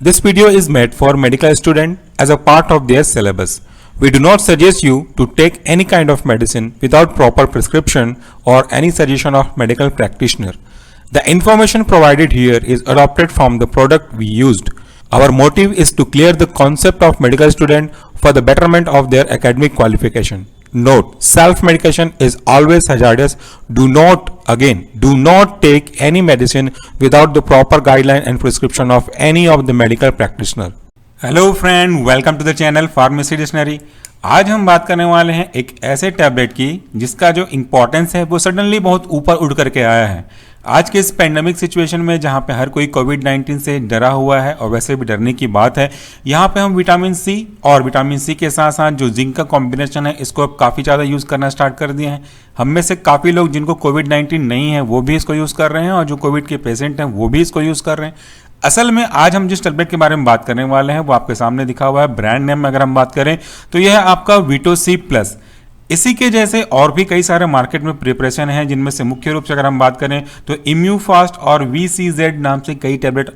This video is made for medical students as a part of their syllabus. We do not suggest you to take any kind of medicine without proper prescription or any suggestion of medical practitioner. The information provided here is adopted from the product we used. Our motive is to clear the concept of medical student for the betterment of their academic qualification. Note, self-medication is always hazardous. Do not take any medicine without the proper guideline and prescription of any of the medical practitioner. Hello friend, welcome to the channel pharmacy dictionary. आज हम बात करने वाले हैं एक ऐसे tablet की जिसका जो इम्पोर्टेंस है वो सडनली बहुत ऊपर उड़ करके आया है। आज के इस पेंडेमिक सिचुएशन में जहाँ पे हर कोई कोविड-19 से डरा हुआ है और वैसे भी डरने की बात है, यहाँ पे हम विटामिन सी और विटामिन सी के साथ साथ जो जिंक का कॉम्बिनेशन है इसको अब काफ़ी ज़्यादा यूज़ करना स्टार्ट कर दिए हैं। हम में से काफ़ी लोग जिनको कोविड-19 नहीं है वो भी इसको यूज़ कर रहे हैं और जो कोविड के पेशेंट हैं वो भी इसको यूज़ कर रहे हैं। असल में आज हम जिस टैबलेट के बारे में बात करने वाले हैं वो आपके सामने दिखा हुआ है। ब्रांड नेम में अगर हम बात करें तो यह है आपका विटोसी प्लस। इसी के जैसे और भी कई सारे मार्केट में प्रिपरेशन हैं, जिनमें से मुख्य रूप से अगर हम बात करें तो इम्यूफास्ट और VCZ नाम से कई टैबलेट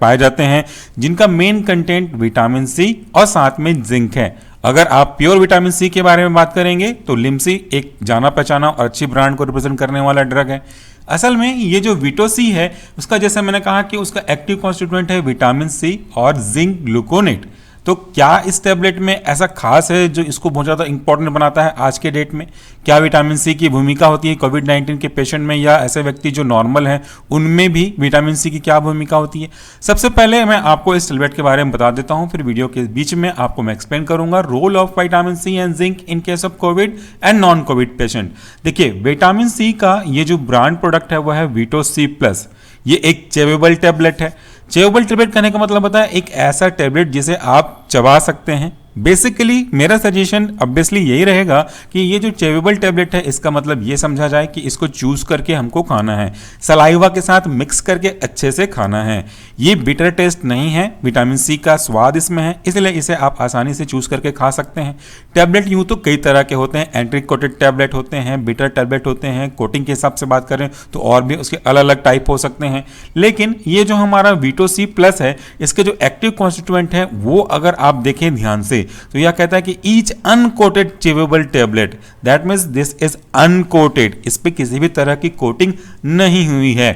पाए जाते हैं, जिनका मेन कंटेंट विटामिन सी और साथ में जिंक है। अगर आप प्योर विटामिन सी के बारे में बात करेंगे तो लिम्सी एक जाना पहचाना और अच्छी ब्रांड को रिप्रेजेंट करने वाला ड्रग है। असल में ये जो विटोसी है उसका जैसे मैंने कहा कि उसका एक्टिव कॉन्स्टिट्यूएंट है विटामिन सी और जिंक ग्लूकोनेट। तो क्या इस टैबलेट में ऐसा खास है जो इसको बहुत ज़्यादा इंपॉर्टेंट बनाता है आज के डेट में? क्या विटामिन सी की भूमिका होती है कोविड-19 के पेशेंट में या ऐसे व्यक्ति जो नॉर्मल हैं उनमें भी विटामिन सी की क्या भूमिका होती है? सबसे पहले मैं आपको इस टैबलेट के बारे में बता देता हूं, फिर वीडियो के बीच में आपको मैं एक्सप्लेन करूंगा role of vitamin C and zinc in case of covid and non covid patient. देखिए, विटामिन सी का ये जो ब्रांड प्रोडक्ट है वह है विटोसी प्लस। ये एक चेवेबल टैबलेट है। चेवेबल टैबलेट कहने का मतलब होता है एक ऐसा टैबलेट जिसे आप चबा सकते हैं। बेसिकली मेरा सजेशन ऑब्वियसली यही रहेगा कि ये जो चेवेबल टैबलेट है इसका मतलब ये समझा जाए कि इसको चूज करके हमको खाना है, सलाइवा के साथ मिक्स करके अच्छे से खाना है। ये बिटर टेस्ट नहीं है, विटामिन सी का स्वाद इसमें है, इसलिए इसे आप आसानी से चूज करके खा सकते हैं। टैबलेट यूँ तो कई तरह के होते हैं, एंट्री कोटेड टैबलेट होते हैं, बिटर टैबलेट होते हैं, कोटिंग के हिसाब से बात करें तो और भी उसके अलग अलग टाइप हो सकते हैं। लेकिन ये जो हमारा विटोसी प्लस है इसके जो एक्टिव कॉन्स्टिट्यूएंट है वो अगर आप देखें ध्यान से तो यह कहता है कि each uncoated chewable tablet, that means this is uncoated, इस पे किसी भी तरह की कोटिंग नहीं हुई है।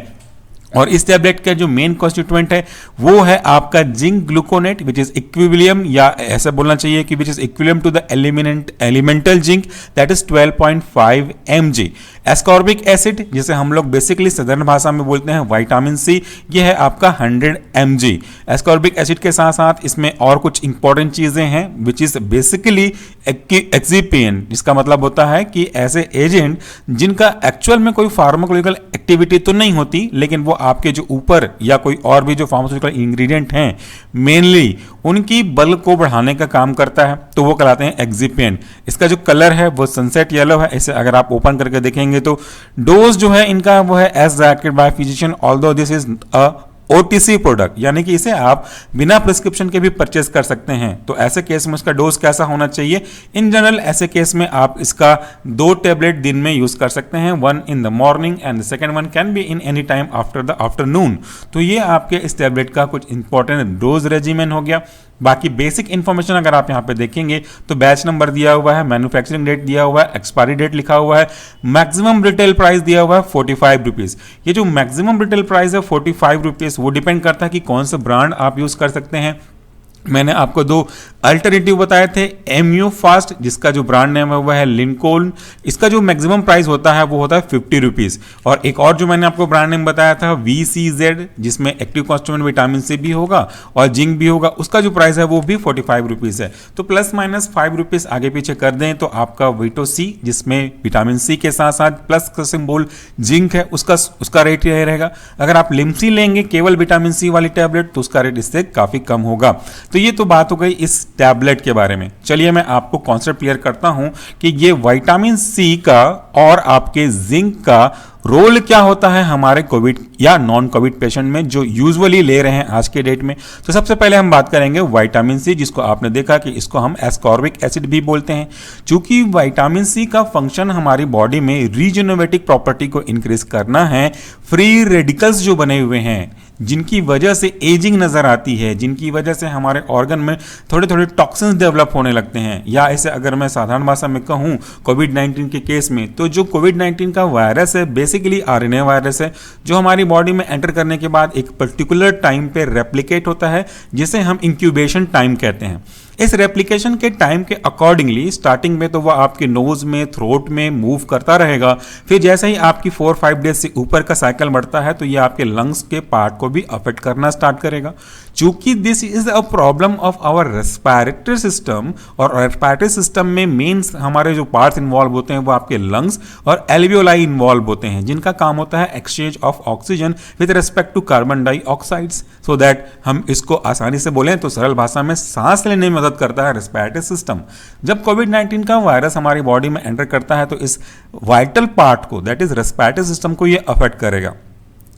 और इस टैबलेट का जो मेन कॉन्स्टिट्यूएंट है वो है आपका zinc gluconate which is equilibrium, या ऐसा बोलना चाहिए कि which is equilibrium to the elemental zinc, that is 12.5 mg। Ascorbic acid जिसे हम लोग बेसिकली साधारण भाषा में बोलते हैं विटामिन सी, ये है आपका 100 mg। एस्कॉर्बिक एसिड के साथ साथ इसमें और कुछ इंपॉर्टेंट चीजें हैं विच इज बेसिकली एक्सिपिएंट, जिसका मतलब होता है कि ऐसे एजेंट जिनका एक्चुअल में कोई फार्माकोलॉजिकल एक्टिविटी तो नहीं होती लेकिन वो आपके जो ऊपर या कोई और भी जो फार्मास्यूटिकल इंग्रेडिएंट हैं मेनली उनकी बल को बढ़ाने का काम करता है, तो वो कहलाते हैं एक्सिपिएंट। इसका जो कलर है वो सनसेट येलो है। इसे अगर आप ओपन करके देखेंगे तो डोज जो है इनका वो है as directed by physician, although this is a OTC product, यानी कि इसे आप बिना प्रिस्क्रिप्शन के भी परचेस कर सकते हैं। तो ऐसे केस में उसका डोज कैसा होना चाहिए? इन जनरल ऐसे केस में आप इसका 2 टैबलेट दिन में यूज कर सकते हैं, 1 in the morning and the second one can be in any time after the afternoon. तो ये आपके इस टैबलेट का कुछ इंपॉर्टेंट डोज रेजिमेंट हो गया। बाकी बेसिक इंफॉर्मेशन अगर आप यहाँ पे देखेंगे तो बैच नंबर दिया हुआ है, मैन्युफैक्चरिंग डेट दिया हुआ है, एक्सपायरी डेट लिखा हुआ है, मैक्सिमम रिटेल प्राइस दिया हुआ है 45 रुपीज। ये जो मैक्सिमम रिटेल प्राइस है 45 रुपीज वो डिपेंड करता है कि कौन सा ब्रांड आप यूज कर सकते हैं। मैंने आपको 2 अल्टरनेटिव बताए थे, इम्यूफास्ट जिसका जो ब्रांड नेम है वह है लिंकोन, इसका जो मैक्सिमम प्राइस होता है वो होता है 50 रुपीज। और एक और जो मैंने आपको ब्रांड नेम बताया था VCZ जिसमें एक्टिव कॉन्स्टिट्यूएंट विटामिन सी भी होगा और जिंक भी होगा, उसका जो प्राइस है वो भी 45 रुपीज है। तो प्लस माइनस 5 रुपीज आगे पीछे कर दें तो आपका विटोसी जिसमें विटामिन सी के साथ साथ प्लस का सिंबल जिंक है उसका रेट यही रहेगा। अगर आप लिम्सी लेंगे केवल विटामिन सी वाली टैबलेट तो उसका रेट इससे काफी कम होगा। तो ये तो बात हो गई इस टैबलेट के बारे में। चलिए मैं आपको कॉन्सेप्ट क्लियर करता हूं कि ये विटामिन सी का और आपके जिंक का रोल क्या होता है हमारे कोविड या नॉन कोविड पेशेंट में जो यूजुअली ले रहे हैं आज के डेट में। तो सबसे पहले हम बात करेंगे विटामिन सी, जिसको आपने देखा कि इसको हम एस्कॉर्बिक एसिड भी बोलते हैं। चूंकि विटामिन सी का फंक्शन हमारी बॉडी में रीजेनरेटिव प्रॉपर्टी को इंक्रीज करना है, फ्री रेडिकल्स जो बने हुए हैं जिनकी वजह से एजिंग नजर आती है, जिनकी वजह से हमारे ऑर्गन में थोड़े थोड़े टॉक्सिन्स डेवलप होने लगते हैं। या ऐसे अगर मैं साधारण भाषा में कहूँ कोविड-19 के केस में, तो जो कोविड-19 का वायरस है बेसिकली आरएनए वायरस है, जो हमारी बॉडी में एंटर करने के बाद एक पर्टिकुलर टाइम पे रेप्लिकेट होता है, जिसे हम इंक्यूबेशन टाइम कहते हैं। इस रेप्लिकेशन के टाइम के अकॉर्डिंगली स्टार्टिंग में तो वह आपके नोज में, थ्रोट में मूव करता रहेगा, फिर जैसे ही आपकी 4-5 डेज से ऊपर का साइकिल बढ़ता है तो ये आपके लंग्स के पार्ट को भी अफेक्ट करना स्टार्ट करेगा। चूंकि this is a problem of our respiratory system, और रेस्पिरेटरी सिस्टम में मेन हमारे जो पार्ट्स इन्वॉल्व होते हैं वो आपके लंग्स और एल्वियोलाई इन्वॉल्व होते हैं, जिनका काम होता है exchange of oxygen with respect to carbon dioxides, so that हम इसको आसानी से बोलें तो सरल भाषा में सांस लेने में मदद करता है रेस्पिरेटरी सिस्टम। जब कोविड-19 का वायरस हमारी बॉडी में एंटर करता है तो इस वाइटल पार्ट को, दैट इज रेस्पिरेटरी सिस्टम को, ये अफेक्ट करेगा।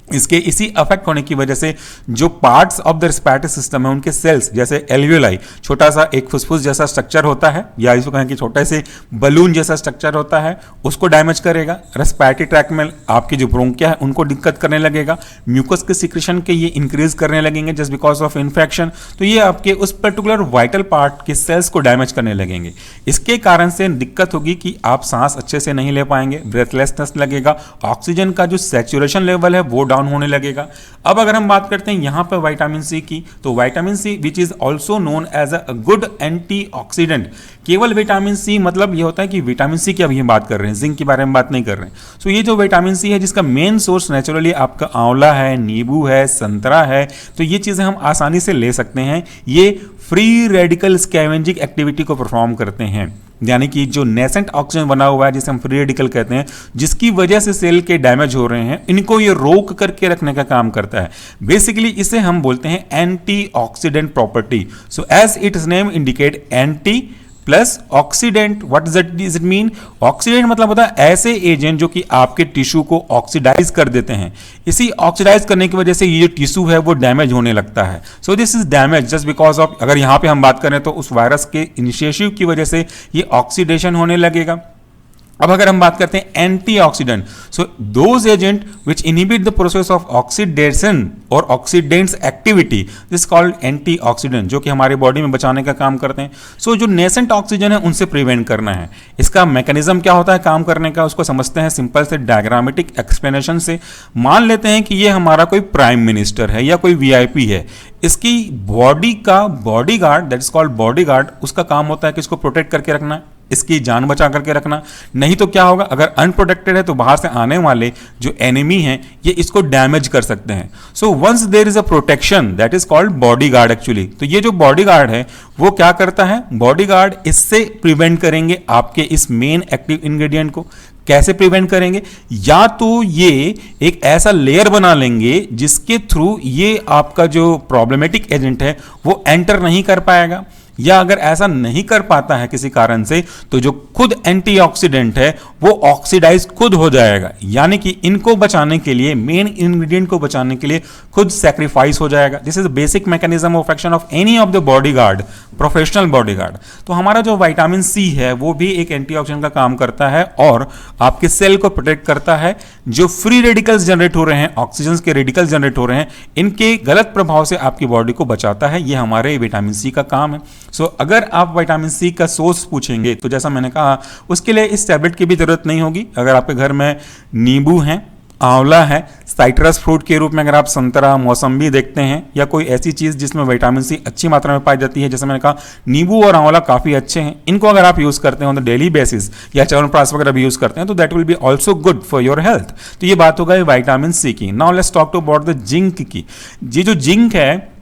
इसके इसी अफेक्ट होने की वजह से जो parts of the respiratory system है उनके सेल्स, जैसे एल्वियोलाई, छोटा सा एक फुसफुस जैसा स्ट्रक्चर होता है, या इसको कहें कि छोटे से बलून जैसा स्ट्रक्चर होता है, उसको डैमेज करेगा। रेस्पिरेटरी ट्रैक में आपकी जो ब्रोंकिया है उनको दिक्कत करने लगेगा। म्यूकस के सिक्रेशन के ये इंक्रीज करने लगेंगे जस्ट बिकॉज ऑफ इन्फेक्शन, तो ये आपके उस पर्टिकुलर वाइटल पार्ट के सेल्स को डैमेज करने लगेंगे। इसके कारण से दिक्कत होगी कि आप सांस अच्छे से नहीं ले पाएंगे, ब्रेथलेसनेस लगेगा, ऑक्सीजन का जो सैचुरेशन लेवल है वो डाउन होने लगेगा। अब अगर हम बात करते हैं यहां पर विटामिन सी की, तो vitamin C which is also known as a good antioxidant. केवल विटामिन सी मतलब ये होता है कि विटामिन सी की अभी हम बात कर रहे हैं, जिंक के बारे में बात नहीं कर रहे हैं। सो ये जो विटामिन सी है जिसका मेन सोर्स नेचुरली आपका आंवला है, नींबू है, संतरा है, तो ये चीजें हम आसानी से ले सकते हैं। ये फ्री रेडिकल स्कैवेंजिंग एक्टिविटी को परफॉर्म करते हैं, यानी कि जो नेसेंट ऑक्सीजन बना हुआ है जिसे हम फ्री रेडिकल कहते हैं, जिसकी वजह से सेल के डैमेज हो रहे हैं, इनको ये रोक करके रखने का काम करता है। बेसिकली इसे हम बोलते हैं antioxidant property. So as its name indicate, anti plus oxidant, what does it mean? Oxidant मतलब होता है ऐसे एजेंट जो कि आपके टिश्यू को ऑक्सीडाइज कर देते हैं। इसी ऑक्सीडाइज करने की वजह से ये जो टिश्यू है वो डैमेज होने लगता है। So this is damage just because of, अगर यहां पे हम बात करें तो उस वायरस के इनिशिएटिव की वजह से ये ऑक्सीडेशन होने लगेगा। अब अगर हम बात करते हैं antioxidant, so those agents which inhibit the process of oxidation और oxidants activity, this called antioxidant, जो कि हमारी बॉडी में बचाने का काम करते हैं। सो जो नेसेंट ऑक्सीजन है उनसे प्रिवेंट करना है। इसका मैकेनिज्म क्या होता है काम करने का, उसको समझते हैं सिंपल से डायग्रामेटिक एक्सप्लेनेशन से। मान लेते हैं कि ये हमारा कोई प्राइम मिनिस्टर है या कोई वीआईपी है, इसकी बॉडी का bodyguard, that is called bodyguard, उसका काम होता है कि इसको प्रोटेक्ट करके रखना, इसकी जान बचा करके रखना। नहीं तो क्या होगा, अगर अनप्रोटेक्टेड है तो बाहर से आने वाले जो एनिमी हैं ये इसको डैमेज कर सकते हैं। So once there is a protection, that is called bodyguard actually. तो ये जो बॉडीगार्ड है वो क्या करता है, बॉडीगार्ड इससे प्रिवेंट करेंगे आपके इस मेन एक्टिव इंग्रेडिएंट को। कैसे प्रिवेंट करेंगे? या तो ये एक ऐसा लेयर बना लेंगे जिसके थ्रू ये आपका जो प्रॉब्लमेटिक एजेंट है वो एंटर नहीं कर पाएगा, या अगर ऐसा नहीं कर पाता है किसी कारण से तो जो खुद एंटीऑक्सीडेंट है वो ऑक्सीडाइज खुद हो जाएगा, यानी कि इनको बचाने के लिए, मेन इंग्रेडिएंट को बचाने के लिए खुद सैक्रिफाइस हो जाएगा। This is basic mechanism of action of any of the bodyguard, professional bodyguard. तो हमारा जो विटामिन सी है वो भी एक एंटीऑक्सीडेंट का काम करता है और आपके सेल को प्रोटेक्ट करता है। जो फ्री रेडिकल्स जनरेट हो रहे हैं, ऑक्सीजन के रेडिकल्स जनरेट हो रहे हैं, इनके गलत प्रभाव से आपकी बॉडी को बचाता है। ये हमारे विटामिन सी का काम है। सो अगर आप विटामिन सी का सोर्स पूछेंगे तो जैसा मैंने कहा उसके लिए इस टैबलेट की भी जरूरत नहीं होगी। अगर आपके घर में नींबू है, आंवला है, साइट्रस फ्रूट के रूप में अगर आप संतरा, मौसम्बी देखते हैं, या कोई ऐसी चीज जिसमें विटामिन सी अच्छी मात्रा में पाई जाती है, जैसे मैंने कहा नींबू और आंवला काफी अच्छे हैं, इनको अगर आप यूज करते हैं ऑन द डेली बेसिस या च्यवनप्राश वगैरह भी यूज करते हैं तो that will be also good for your health. तो ये बात होगा विटामिन सी की। Now let's talk to about the zinc की। ये जो जिंक है,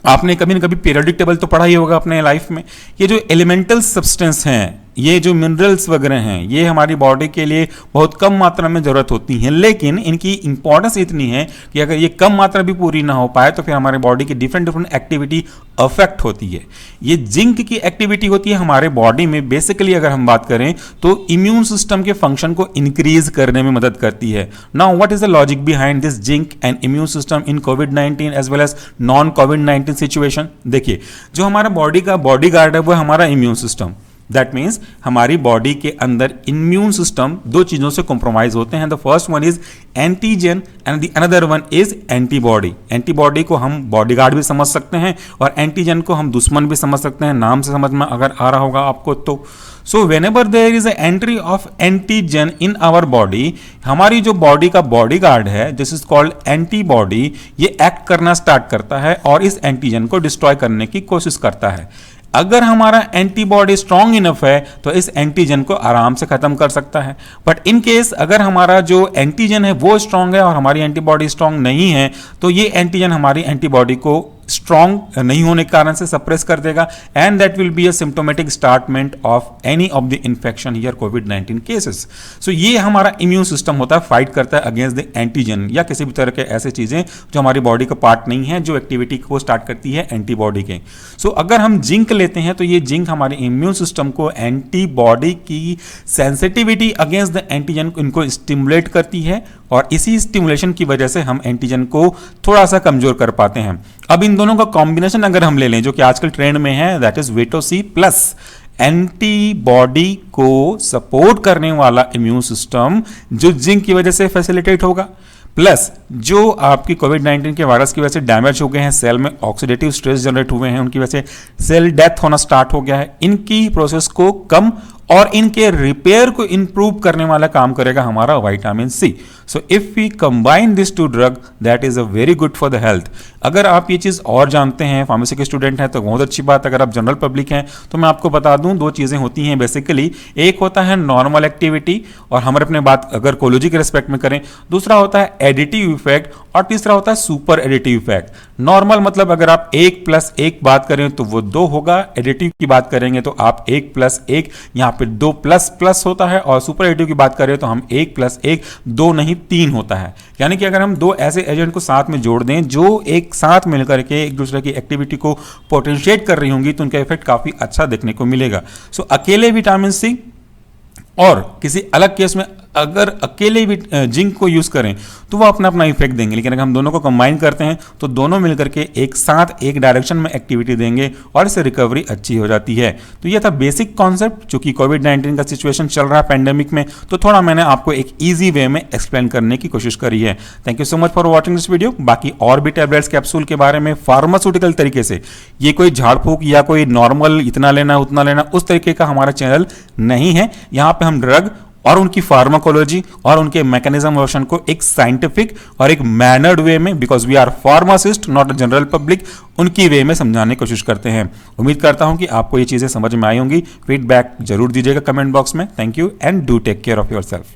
आपने कभी ना कभी पीरियोडिक टेबल तो पढ़ा ही होगा अपने लाइफ में। ये जो एलिमेंटल सब्सटेंस हैं, ये जो मिनरल्स वगैरह हैं, ये हमारी बॉडी के लिए बहुत कम मात्रा में जरूरत होती है, लेकिन इनकी इंपॉर्टेंस इतनी है कि अगर ये कम मात्रा भी पूरी ना हो पाए तो फिर हमारे बॉडी की डिफरेंट एक्टिविटी अफेक्ट होती है। ये जिंक की एक्टिविटी होती है हमारे बॉडी में। बेसिकली अगर हम बात करें तो इम्यून सिस्टम के फंक्शन को इंक्रीज करने में मदद करती है। Now what is the logic behind this zinc and immune system in covid as well as non covid situation? देखिए, जो हमारा बॉडी का बॉडीगार्ड है वो हमारा इम्यून सिस्टम। दैट मीन्स हमारी बॉडी के अंदर इम्यून सिस्टम दो चीजों से कॉम्प्रोमाइज होते हैं। The first one is antigen and the another one is antibody. Antibody को हम बॉडीगार्ड भी समझ सकते हैं और एंटीजन को हम दुश्मन भी समझ सकते हैं, नाम से समझ में अगर आ रहा होगा आपको तो। So whenever there is entry of antigen in our body, हमारी जो बॉडी का बॉडीगार्ड है दिस इज कॉल्ड एंटीबॉडी, ये एक्ट करना स्टार्ट करता है और इस एंटीजन को डिस्ट्रॉय करने की कोशिश करता है। अगर हमारा एंटीबॉडी स्ट्रांग इनफ है तो इस एंटीजन को आराम से खत्म कर सकता है, बट इन केस अगर हमारा जो एंटीजन है वो स्ट्रांग है और हमारी एंटीबॉडी स्ट्रांग नहीं है तो ये एंटीजन हमारी एंटीबॉडी को स्ट्रांग नहीं होने के कारण से सप्रेस कर देगा and that will be a symptomatic statement of any of the infection here कोविड-19 केसेस। सो ये हमारा इम्यून सिस्टम होता है, फाइट करता है अगेंस्ट द एंटीजन या किसी भी तरह के ऐसे चीजें जो हमारी बॉडी का पार्ट नहीं है, जो एक्टिविटी को स्टार्ट करती है एंटीबॉडी के। सो अगर हम जिंक लेते हैं तो ये जिंक हमारे इम्यून सिस्टम को एंटीबॉडी की सेंसिटिविटी अगेंस्ट द एंटीजन इनको स्टिमुलेट करती है और इसी स्टिमुलेशन की वजह से हम एंटीजन को थोड़ा सा कमजोर कर पाते हैं। अब इन दोनों का कॉम्बिनेशन अगर हम ले लें जो कि आजकल ट्रेंड में है, दैट इज विटोसी प्लस एंटीबॉडी को सपोर्ट करने वाला इम्यून सिस्टम जो जिंक की वजह से फैसिलिटेट होगा, प्लस जो आपकी कोविड-19 के वायरस की वजह से डैमेज हो गए हैं, सेल में ऑक्सीडेटिव स्ट्रेस जनरेट हुए हैं, उनकी वजह से सेल डेथ होना स्टार्ट हो गया है, इनकी प्रोसेस को कम और इनके रिपेयर को इंप्रूव करने वाला काम करेगा हमारा vitamin C. So if we combine this two drug that is a very good for the health. अगर आप ये चीज और जानते हैं, फार्मेसी के स्टूडेंट हैं तो बहुत अच्छी बात। अगर आप जनरल पब्लिक हैं तो मैं आपको बता दूं दो चीजें होती हैं बेसिकली, एक होता है नॉर्मल एक्टिविटी और हम अपने बात अगर कोलॉजी के रिस्पेक्ट में करें, दूसरा होता है एडिटिव इफेक्ट और तीसरा होता है सुपर एडिटिव इफेक्ट। नॉर्मल मतलब अगर आप 1+1 बात करें तो वो 2 होगा, एडिटिव की बात करेंगे तो आप 1+1 यहाँ पे 2++ होता है और सुपर एडिटिव की बात करें तो हम 1+1 2 नहीं 3 होता है। यानी कि अगर हम दो ऐसे एजेंट को साथ में जोड़ दें जो एक साथ मिलकर के एक दूसरे की एक्टिविटी को पोटेंशिएट कर रही होंगी तो उनका इफेक्ट काफी अच्छा देखने को मिलेगा। सो अकेले विटामिन सी और किसी अलग केस में अगर अकेले भी जिंक को यूज करें तो वो अपना अपना इफेक्ट देंगे, लेकिन अगर हम दोनों को कंबाइन करते हैं तो दोनों मिलकर के एक साथ एक डायरेक्शन में एक्टिविटी देंगे और इससे रिकवरी अच्छी हो जाती है। तो ये था बेसिक कॉन्सेप्ट, चूंकि कोविड-19 का सिचुएशन चल रहा है पैंडेमिक में तो थोड़ा मैंने आपको एक ईजी वे में एक्सप्लेन करने की कोशिश करी है। Thank you so much for watching this video. बाकी और भी टैबलेट्स कैप्सूल के बारे में फार्मास्यूटिकल तरीके से, ये कोई झाड़ फूक या कोई नॉर्मल इतना लेना उतना लेना उस तरीके का हमारा चैनल नहीं है। यहाँ पे हम ड्रग और उनकी फार्माकोलॉजी और उनके मैकेनिज्म वर्शन को एक साइंटिफिक और एक मैनर्ड वे में, because we are pharmacist not a general public, उनकी वे में समझाने की कोशिश करते हैं। उम्मीद करता हूं कि आपको ये चीजें समझ में आई होंगी। फीडबैक जरूर दीजिएगा कमेंट बॉक्स में। Thank you and do take care of yourself.